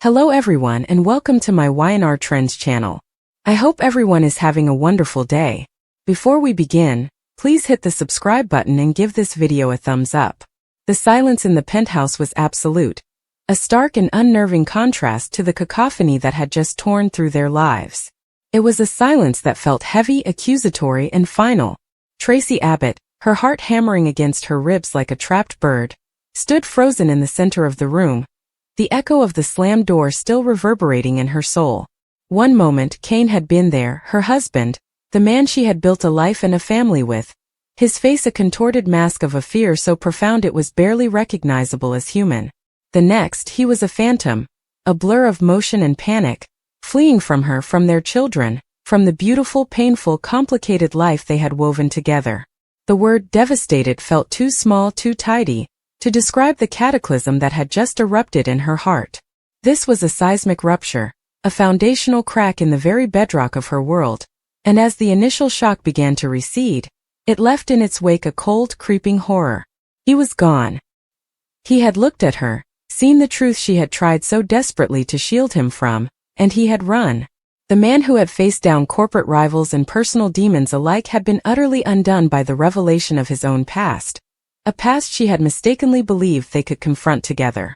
Hello everyone and welcome to my Y&R Trends channel. I hope everyone is having a wonderful day. Before we begin, please hit the subscribe button and give this video a thumbs up. The silence in the penthouse was absolute, a stark and unnerving contrast to the cacophony that had just torn through their lives. It was a silence that felt heavy, accusatory, and final. Traci Abbott, her heart hammering against her ribs like a trapped bird, stood frozen in the center of the room, the echo of the slammed door still reverberating in her soul. One moment Kane had been there, her husband, the man she had built a life and a family with, his face a contorted mask of a fear so profound it was barely recognizable as human. The next he was a phantom, a blur of motion and panic, fleeing from her, from their children, from the beautiful, painful, complicated life they had woven together. The word devastated felt too small, too tidy, to describe the cataclysm that had just erupted in her heart. This was a seismic rupture, a foundational crack in the very bedrock of her world, and as the initial shock began to recede, it left in its wake a cold, creeping horror. He was gone. He had looked at her, seen the truth she had tried so desperately to shield him from, and he had run. The man who had faced down corporate rivals and personal demons alike had been utterly undone by the revelation of his own past. A past she had mistakenly believed they could confront together.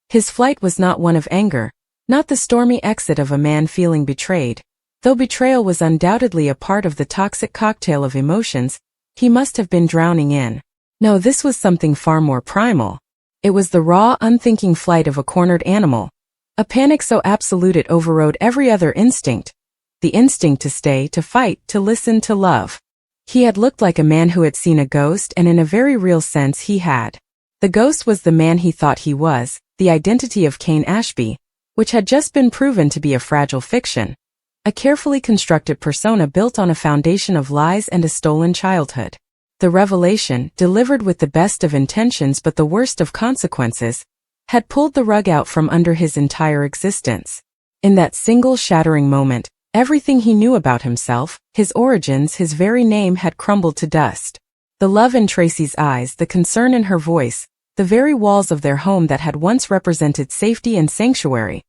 His flight was not one of anger, not the stormy exit of a man feeling betrayed. Though betrayal was undoubtedly a part of the toxic cocktail of emotions he must have been drowning in. No, this was something far more primal. It was the raw, unthinking flight of a cornered animal, a panic so absolute it overrode every other instinct, the instinct to stay, to fight, to listen, to love. He had looked like a man who had seen a ghost, and in a very real sense he had. The ghost was the man he thought he was, the identity of Kane Ashby, which had just been proven to be a fragile fiction, a carefully constructed persona built on a foundation of lies and a stolen childhood. The revelation, delivered with the best of intentions but the worst of consequences, had pulled the rug out from under his entire existence. In that single shattering moment, everything he knew about himself, his origins, his very name had crumbled to dust. The love in Traci's eyes, the concern in her voice, the very walls of their home that had once represented safety and sanctuary,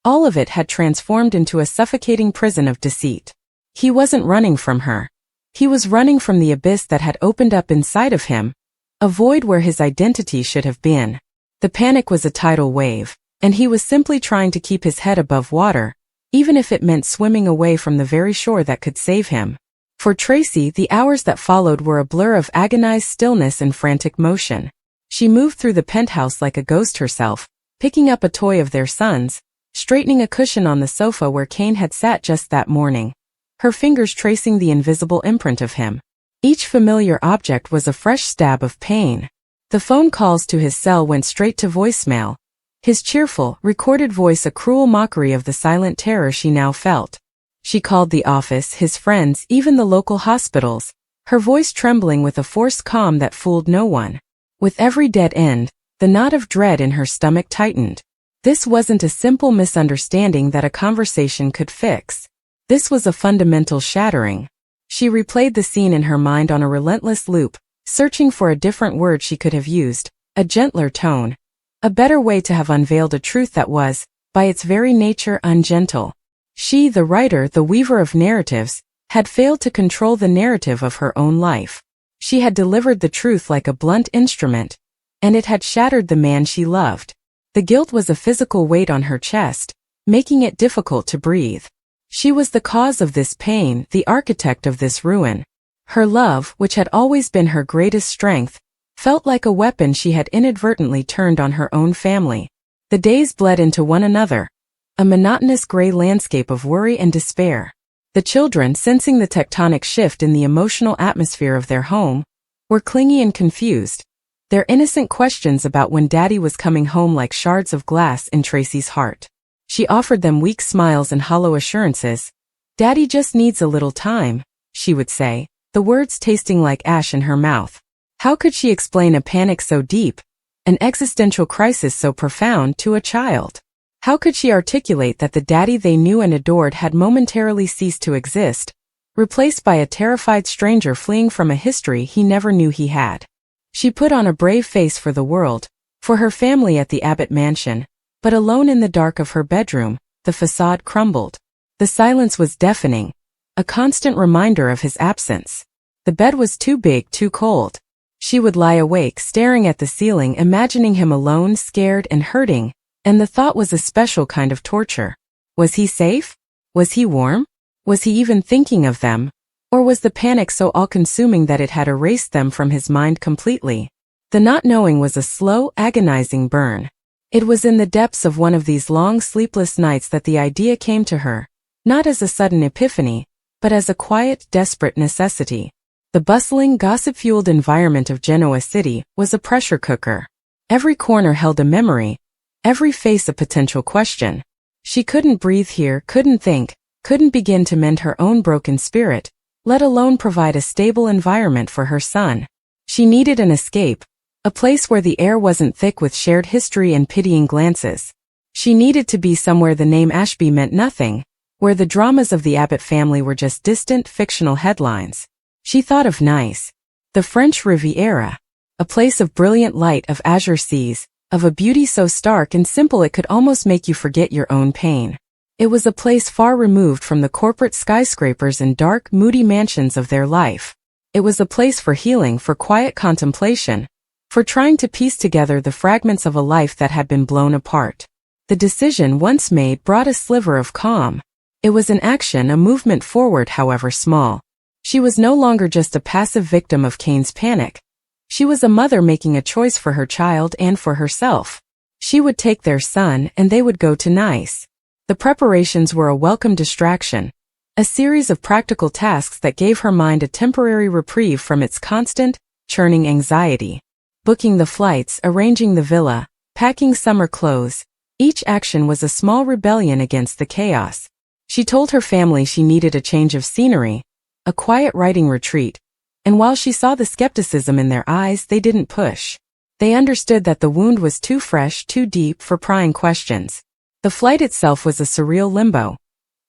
all of it had transformed into a suffocating prison of deceit. He wasn't running from her. He was running from the abyss that had opened up inside of him, a void where his identity should have been. The panic was a tidal wave, and he was simply trying to keep his head above water, even if it meant swimming away from the very shore that could save him. For Traci, the hours that followed were a blur of agonized stillness and frantic motion. She moved through the penthouse like a ghost herself, picking up a toy of their son's, straightening a cushion on the sofa where Kane had sat just that morning, her fingers tracing the invisible imprint of him. Each familiar object was a fresh stab of pain. The phone calls to his cell went straight to voicemail, his cheerful, recorded voice a cruel mockery of the silent terror she now felt. She called the office, his friends, even the local hospitals, her voice trembling with a forced calm that fooled no one. With every dead end, the knot of dread in her stomach tightened. This wasn't a simple misunderstanding that a conversation could fix. This was a fundamental shattering. She replayed the scene in her mind on a relentless loop, searching for a different word she could have used, a gentler tone, a better way to have unveiled a truth that was, by its very nature, ungentle. She, the writer, the weaver of narratives, had failed to control the narrative of her own life. She had delivered the truth like a blunt instrument, and it had shattered the man she loved. The guilt was a physical weight on her chest, making it difficult to breathe. She was the cause of this pain, the architect of this ruin. Her love, which had always been her greatest strength, felt like a weapon she had inadvertently turned on her own family. The days bled into one another, a monotonous gray landscape of worry and despair. The children, sensing the tectonic shift in the emotional atmosphere of their home, were clingy and confused, their innocent questions about when Daddy was coming home like shards of glass in Traci's heart. She offered them weak smiles and hollow assurances. "Daddy just needs a little time," she would say, the words tasting like ash in her mouth. How could she explain a panic so deep, an existential crisis so profound, to a child? How could she articulate that the daddy they knew and adored had momentarily ceased to exist, replaced by a terrified stranger fleeing from a history he never knew he had? She put on a brave face for the world, for her family at the Abbott mansion, But alone in the dark of her bedroom, the facade crumbled. The silence was deafening, a constant reminder of his absence. The bed was too big, too cold. She would lie awake staring at the ceiling, imagining him alone, scared and hurting, and the thought was a special kind of torture. Was he safe? Was he warm? Was he even thinking of them? Or was the panic so all-consuming that it had erased them from his mind completely? The not knowing was a slow, agonizing burn. It was in the depths of one of these long sleepless nights that the idea came to her, not as a sudden epiphany, but as a quiet, desperate necessity. The bustling, gossip-fueled environment of Genoa City was a pressure cooker. Every corner held a memory, every face a potential question. She couldn't breathe here, couldn't think, couldn't begin to mend her own broken spirit, let alone provide a stable environment for her son. She needed an escape, a place where the air wasn't thick with shared history and pitying glances. She needed to be somewhere the name Ashby meant nothing, where the dramas of the Abbott family were just distant, fictional headlines. She thought of Nice, the French Riviera, a place of brilliant light, of azure seas, of a beauty so stark and simple it could almost make you forget your own pain. It was a place far removed from the corporate skyscrapers and dark, moody mansions of their life. It was a place for healing, for quiet contemplation, for trying to piece together the fragments of a life that had been blown apart. The decision once made brought a sliver of calm. It was an action, a movement forward, however small. She was no longer just a passive victim of Kane's panic. She was a mother making a choice for her child and for herself. She would take their son and they would go to Nice. The preparations were a welcome distraction, a series of practical tasks that gave her mind a temporary reprieve from its constant, churning anxiety. Booking the flights, arranging the villa, packing summer clothes, each action was a small rebellion against the chaos. She told her family she needed a change of scenery, a quiet writing retreat, and while she saw the skepticism in their eyes, they didn't push. They understood that the wound was too fresh, too deep for prying questions. The flight itself was a surreal limbo,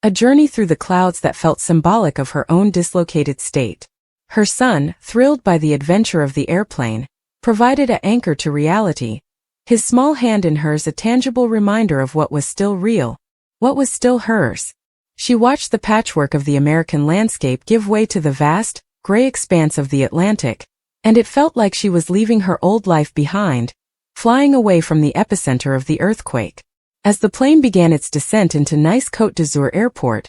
a journey through the clouds that felt symbolic of her own dislocated state. Her son, thrilled by the adventure of the airplane, provided an anchor to reality, his small hand in hers a tangible reminder of what was still real, what was still hers. She watched the patchwork of the American landscape give way to the vast, gray expanse of the Atlantic, and it felt like she was leaving her old life behind, flying away from the epicenter of the earthquake. As the plane began its descent into Nice Côte d'Azur Airport,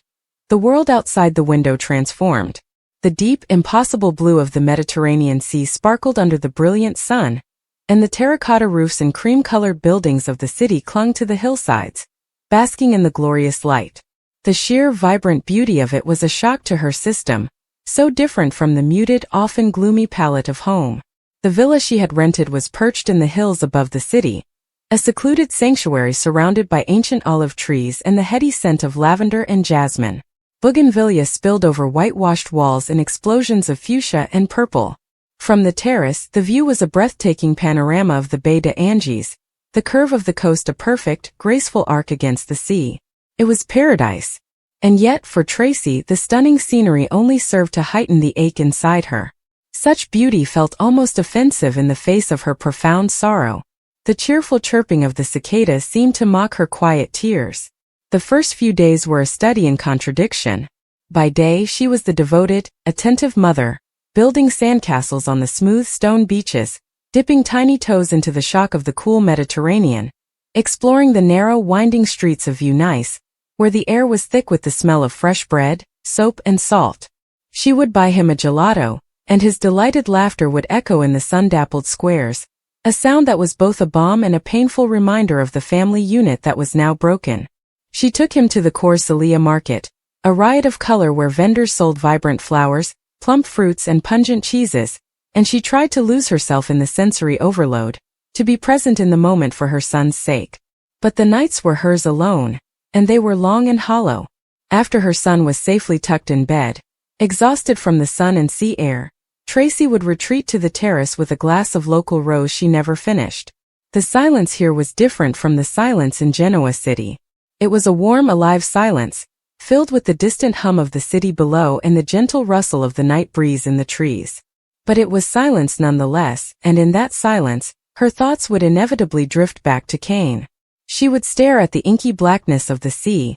the world outside the window transformed. The deep, impossible blue of the Mediterranean Sea sparkled under the brilliant sun, and the terracotta roofs and cream-colored buildings of the city clung to the hillsides, basking in the glorious light. The sheer, vibrant beauty of it was a shock to her system, so different from the muted, often gloomy palette of home. The villa she had rented was perched in the hills above the city, a secluded sanctuary surrounded by ancient olive trees and the heady scent of lavender and jasmine. Bougainvillea spilled over whitewashed walls in explosions of fuchsia and purple. From the terrace, the view was a breathtaking panorama of the Baie des Anges, the curve of the coast a perfect, graceful arc against the sea. It was paradise. And yet, for Traci, the stunning scenery only served to heighten the ache inside her. Such beauty felt almost offensive in the face of her profound sorrow. The cheerful chirping of the cicadas seemed to mock her quiet tears. The first few days were a study in contradiction. By day, she was the devoted, attentive mother, building sandcastles on the smooth stone beaches, dipping tiny toes into the shock of the cool Mediterranean, exploring the narrow, winding streets of Nice, where the air was thick with the smell of fresh bread, soap and salt. She would buy him a gelato, and his delighted laughter would echo in the sun-dappled squares, a sound that was both a balm and a painful reminder of the family unit that was now broken. She took him to the Corsilia market, a riot of color where vendors sold vibrant flowers, plump fruits and pungent cheeses, and she tried to lose herself in the sensory overload, to be present in the moment for her son's sake. But the nights were hers alone, and they were long and hollow. After her son was safely tucked in bed, exhausted from the sun and sea air, Traci would retreat to the terrace with a glass of local rose she never finished. The silence here was different from the silence in Genoa City. It was a warm, alive silence, filled with the distant hum of the city below and the gentle rustle of the night breeze in the trees. But it was silence nonetheless, and in that silence, her thoughts would inevitably drift back to Kane. She would stare at the inky blackness of the sea,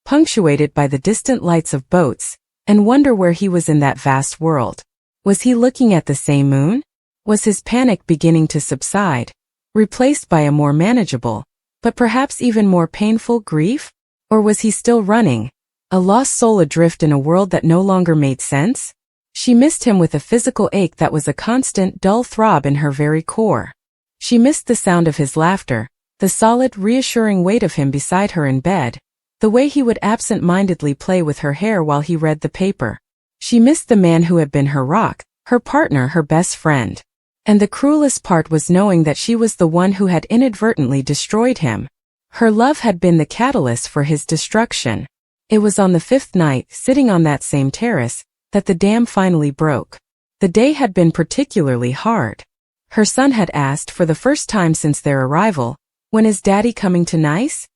punctuated by the distant lights of boats, and wonder where he was in that vast world. Was he looking at the same moon? Was his panic beginning to subside, replaced by a more manageable, but perhaps even more painful grief? Or was he still running, a lost soul adrift in a world that no longer made sense? She missed him with a physical ache that was a constant, dull throb in her very core. She missed the sound of his laughter, the solid, reassuring weight of him beside her in bed, the way he would absent-mindedly play with her hair while he read the paper. She missed the man who had been her rock, her partner, her best friend. And the cruelest part was knowing that she was the one who had inadvertently destroyed him. Her love had been the catalyst for his destruction. It was on the fifth night, sitting on that same terrace, that the dam finally broke. The day had been particularly hard. Her son had asked for the first time since their arrival, "When is Daddy coming to Nice?"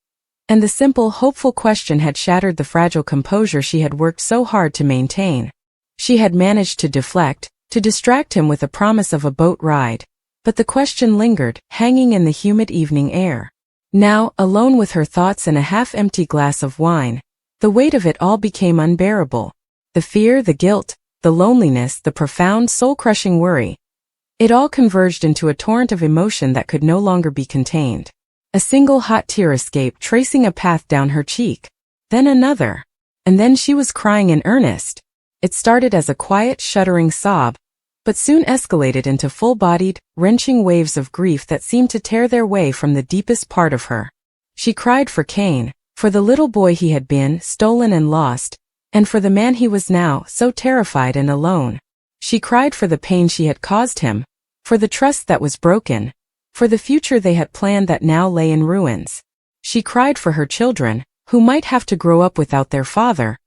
And the simple, hopeful question had shattered the fragile composure she had worked so hard to maintain. She had managed to deflect, to distract him with a promise of a boat ride, but the question lingered, hanging in the humid evening air. Now, alone with her thoughts and a half-empty glass of wine, the weight of it all became unbearable. The fear, the guilt, the loneliness, the profound, soul-crushing worry. It all converged into a torrent of emotion that could no longer be contained. A single hot tear escaped, tracing a path down her cheek. Then another. And then she was crying in earnest. It started as a quiet, shuddering sob, but soon escalated into full-bodied, wrenching waves of grief that seemed to tear their way from the deepest part of her. She cried for Cain, for the little boy he had been, stolen and lost, and for the man he was now, so terrified and alone. She cried for the pain she had caused him, for the trust that was broken, for the future they had planned that now lay in ruins. She cried for her children, who might have to grow up without their father,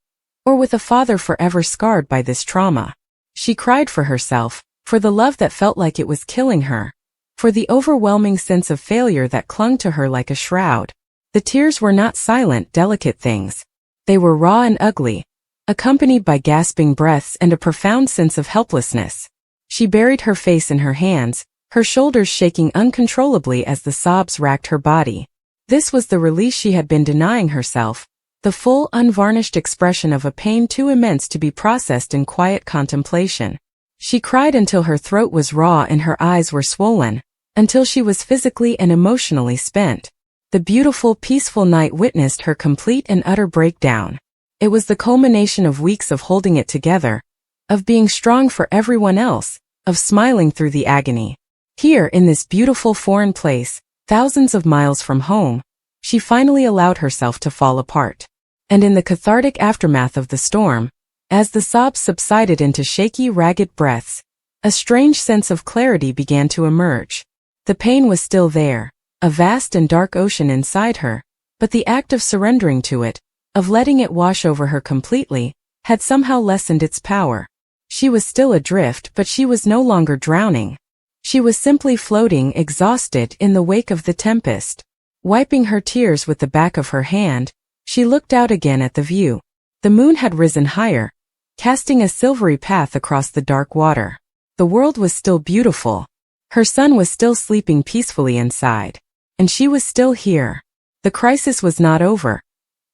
or with a father forever scarred by this trauma. She cried for herself, for the love that felt like it was killing her, for the overwhelming sense of failure that clung to her like a shroud. The tears were not silent, delicate things. They were raw and ugly, accompanied by gasping breaths and a profound sense of helplessness. She buried her face in her hands, her shoulders shaking uncontrollably as the sobs racked her body. This was the release she had been denying herself, the full, unvarnished expression of a pain too immense to be processed in quiet contemplation. She cried until her throat was raw and her eyes were swollen, until she was physically and emotionally spent. The beautiful, peaceful night witnessed her complete and utter breakdown. It was the culmination of weeks of holding it together, of being strong for everyone else, of smiling through the agony. Here, in this beautiful foreign place, thousands of miles from home, she finally allowed herself to fall apart. And in the cathartic aftermath of the storm, as the sobs subsided into shaky, ragged breaths, a strange sense of clarity began to emerge. The pain was still there, a vast and dark ocean inside her, but the act of surrendering to it, of letting it wash over her completely, had somehow lessened its power. She was still adrift, but she was no longer drowning. She was simply floating, exhausted, in the wake of the tempest. Wiping her tears with the back of her hand, she looked out again at the view. The moon had risen higher, casting a silvery path across the dark water. The world was still beautiful. Her son was still sleeping peacefully inside. And she was still here. The crisis was not over.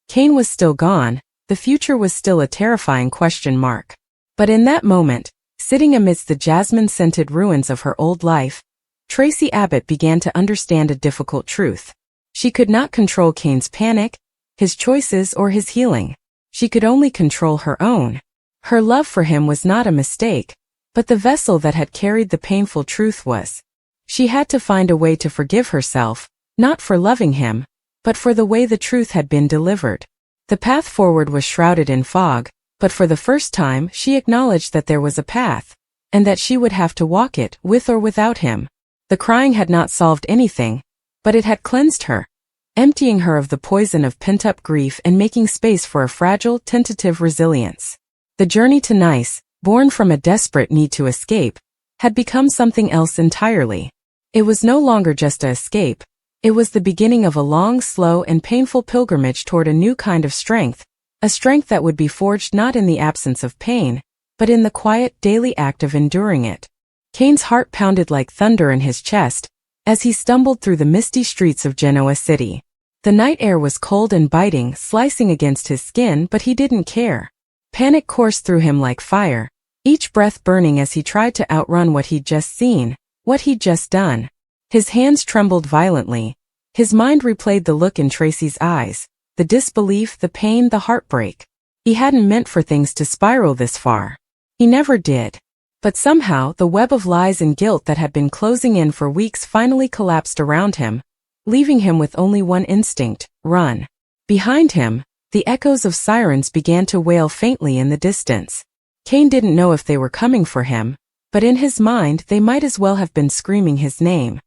Cain was still gone, the future was still a terrifying question mark. But in that moment, sitting amidst the jasmine-scented ruins of her old life, Traci Abbott began to understand a difficult truth. She could not control Cain's panic, his choices, or his healing. She could only control her own. Her love for him was not a mistake, but the vessel that had carried the painful truth was. She had to find a way to forgive herself, not for loving him, but for the way the truth had been delivered. The path forward was shrouded in fog, but for the first time she acknowledged that there was a path, and that she would have to walk it, with or without him. The crying had not solved anything, but it had cleansed her, emptying her of the poison of pent-up grief and making space for a fragile, tentative resilience. The journey to Nice, born from a desperate need to escape, had become something else entirely. It was no longer just an escape. It was the beginning of a long, slow, and painful pilgrimage toward a new kind of strength, a strength that would be forged not in the absence of pain, but in the quiet, daily act of enduring it. Cain's heart pounded like thunder in his chest, as he stumbled through the misty streets of Genoa City. The night air was cold and biting, slicing against his skin, but he didn't care. Panic coursed through him like fire, each breath burning as he tried to outrun what he'd just seen, what he'd just done. His hands trembled violently. His mind replayed the look in Traci's eyes, the disbelief, the pain, the heartbreak. He hadn't meant for things to spiral this far. He never did. But somehow, the web of lies and guilt that had been closing in for weeks finally collapsed around him, leaving him with only one instinct: run. Behind him, the echoes of sirens began to wail faintly in the distance. Kane didn't know if they were coming for him, but in his mind they might as well have been screaming his name.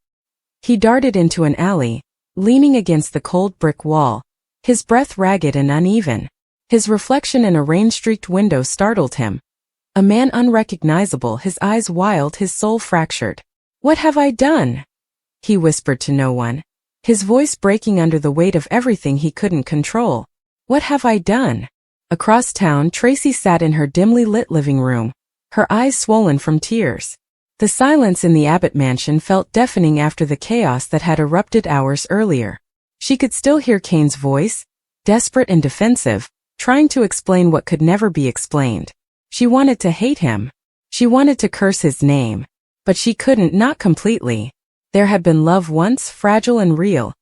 He darted into an alley, leaning against the cold brick wall, his breath ragged and uneven. His reflection in a rain-streaked window startled him. A man unrecognizable, his eyes wild, his soul fractured. "What have I done?" he whispered to no one, his voice breaking under the weight of everything he couldn't control. "What have I done?" Across town, Traci sat in her dimly lit living room, her eyes swollen from tears. The silence in the Abbott mansion felt deafening after the chaos that had erupted hours earlier. She could still hear Kane's voice, desperate and defensive, trying to explain what could never be explained. She wanted to hate him. She wanted to curse his name. But she couldn't, not completely. There had been love once, fragile and real,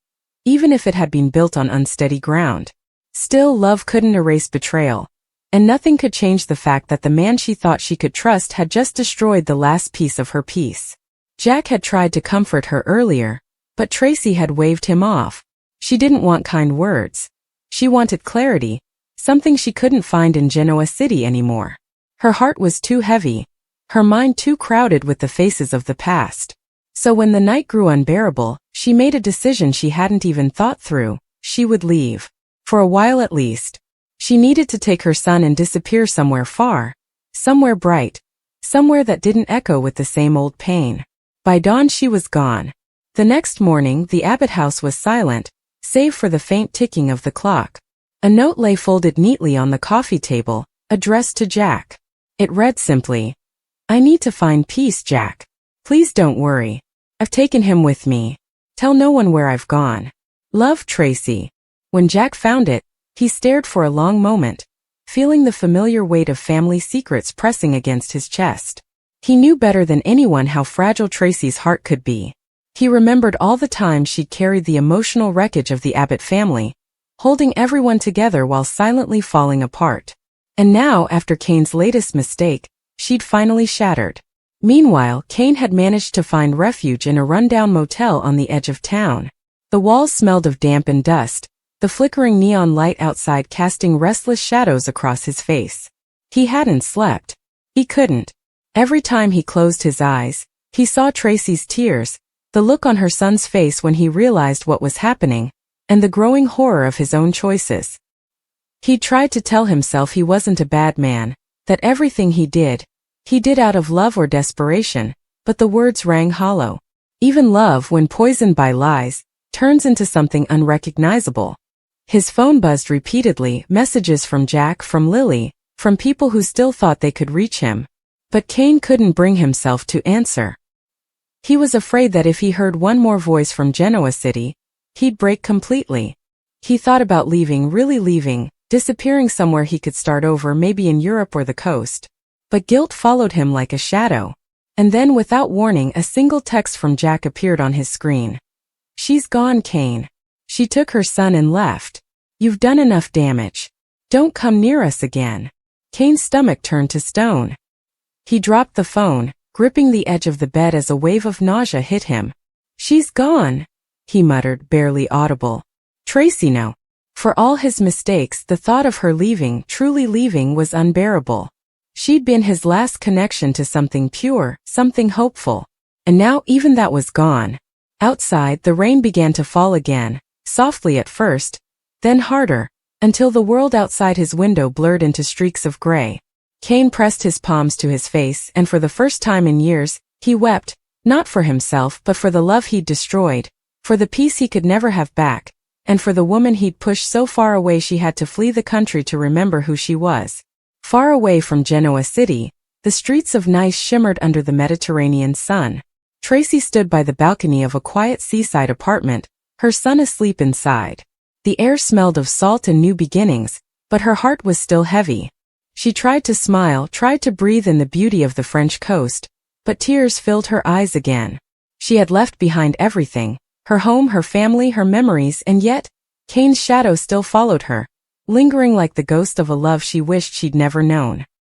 even if it had been built on unsteady ground. Still, love couldn't erase betrayal. And nothing could change the fact that the man she thought she could trust had just destroyed the last piece of her peace. Jack had tried to comfort her earlier, but Traci had waved him off. She didn't want kind words. She wanted clarity, something she couldn't find in Genoa City anymore. Her heart was too heavy, her mind too crowded with the faces of the past. So when the night grew unbearable, she made a decision she hadn't even thought through. She would leave. For a while at least. She needed to take her son and disappear somewhere far, somewhere bright, somewhere that didn't echo with the same old pain. By dawn she was gone. The next morning the Abbott house was silent, save for the faint ticking of the clock. A note lay folded neatly on the coffee table, addressed to Jack. It read simply, "I need to find peace, Jack. Please don't worry. I've taken him with me. Tell no one where I've gone. Love, Traci." When Jack found it, he stared for a long moment, feeling the familiar weight of family secrets pressing against his chest. He knew better than anyone how fragile Traci's heart could be. He remembered all the times she'd carried the emotional wreckage of the Abbott family, holding everyone together while silently falling apart. And now, after Kane's latest mistake, she'd finally shattered. Meanwhile, Kane had managed to find refuge in a rundown motel on the edge of town. The walls smelled of damp and dust, the flickering neon light outside casting restless shadows across his face. He hadn't slept. He couldn't. Every time he closed his eyes, he saw Traci's tears, the look on her son's face when he realized what was happening, and the growing horror of his own choices. He tried to tell himself he wasn't a bad man, that everything he did out of love or desperation, but the words rang hollow. Even love, when poisoned by lies, turns into something unrecognizable. His phone buzzed repeatedly, messages from Jack, from Lily, from people who still thought they could reach him. But Kane couldn't bring himself to answer. He was afraid that if he heard one more voice from Genoa City, he'd break completely. He thought about leaving, really leaving, disappearing somewhere he could start over, maybe in Europe or the coast. But guilt followed him like a shadow. And then, without warning, a single text from Jack appeared on his screen. "She's gone, Kane. She took her son and left. You've done enough damage. Don't come near us again." Kane's stomach turned to stone. He dropped the phone, gripping the edge of the bed as a wave of nausea hit him. "She's gone," he muttered, barely audible. "Traci, no." For all his mistakes, the thought of her leaving, truly leaving, was unbearable. She'd been his last connection to something pure, something hopeful. And now even that was gone. Outside, the rain began to fall again, softly at first, then harder, until the world outside his window blurred into streaks of gray. Kane pressed his palms to his face, and for the first time in years, he wept, not for himself but for the love he'd destroyed, for the peace he could never have back, and for the woman he'd pushed so far away she had to flee the country to remember who she was. Far away from Genoa City, the streets of Nice shimmered under the Mediterranean sun. Traci stood by the balcony of a quiet seaside apartment, her son asleep inside. The air smelled of salt and new beginnings, but her heart was still heavy. She tried to smile, tried to breathe in the beauty of the French coast, but tears filled her eyes again. She had left behind everything, her home, her family, her memories, and yet, Kane's shadow still followed her, lingering like the ghost of a love she wished she'd never known.